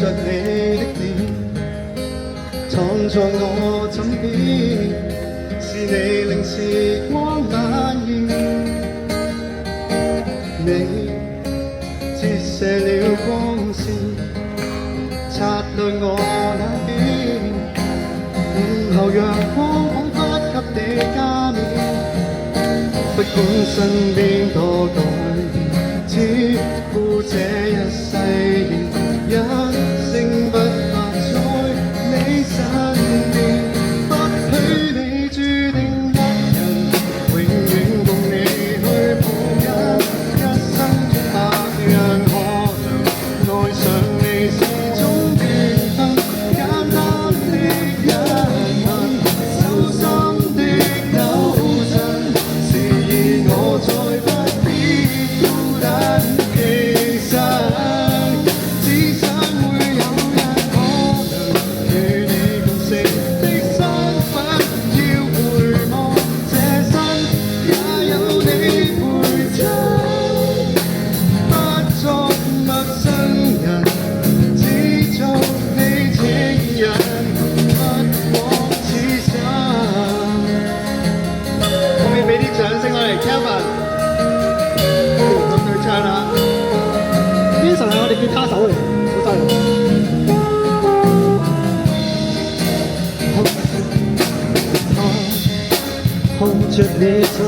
着你的臉，躺在我枕邊，是你令時光蔓延。你折射了光線，擦到我那邊，午後陽光彷彿給你加冕。不管身邊多改變，只顧這一世一聲不發在你身邊，不許你注定一人，永遠共你去抱緊，一生百樣可能，愛上你是種緣分，簡單的一吻，手心的抖震，示意我再不必孤單。其實只想會有日可能與你共乘的身份，要回望這生也有你陪襯，不作陌生人，只做你情人，不枉此生。可唔可以俾啲掌聲我哋 Kevin？ 咁佢唱啦。Vincent 係我哋吉他手嚟，好犀利。看着你走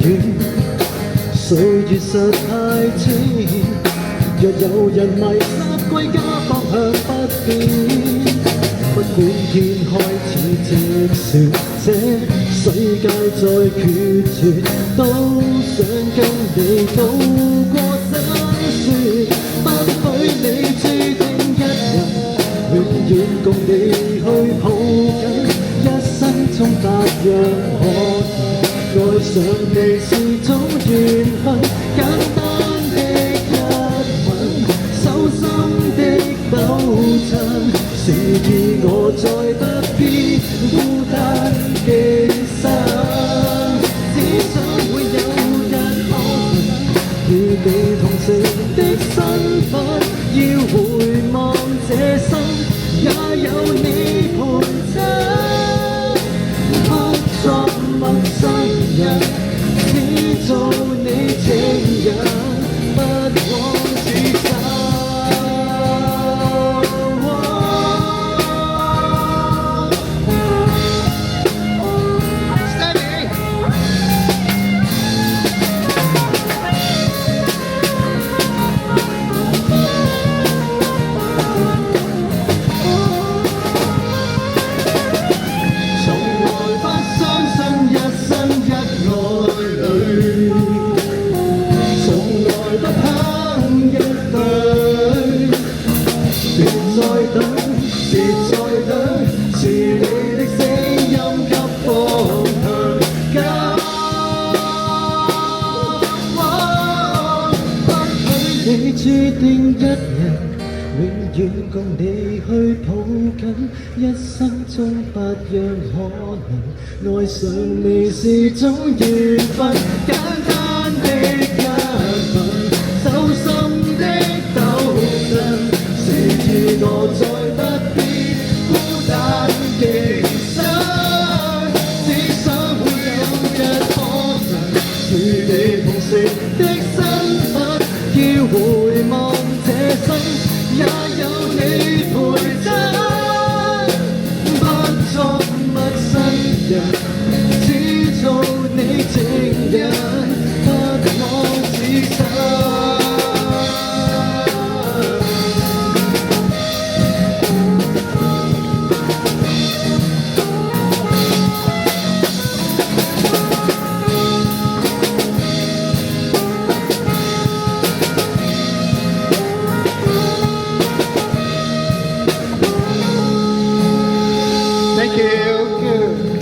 遠，歲月實太淺。若有人迷失歸家方向不變，不管天開始直説，這世界再決絕，都想跟你渡過辛酸。不許你注定一人，永遠共你去抱緊，一生中百樣可能，愛上你是種緣分，簡單的一吻，手心的抖震，示意我再不必孤單寄生，只想會有日可能與你同乘的身份，要回望這生也有你陪襯，不作陌生人，只做你情人，不枉此生。你注定一人，永遠共你去抱緊，一生中百樣可能，愛上你是種緣分，簡單的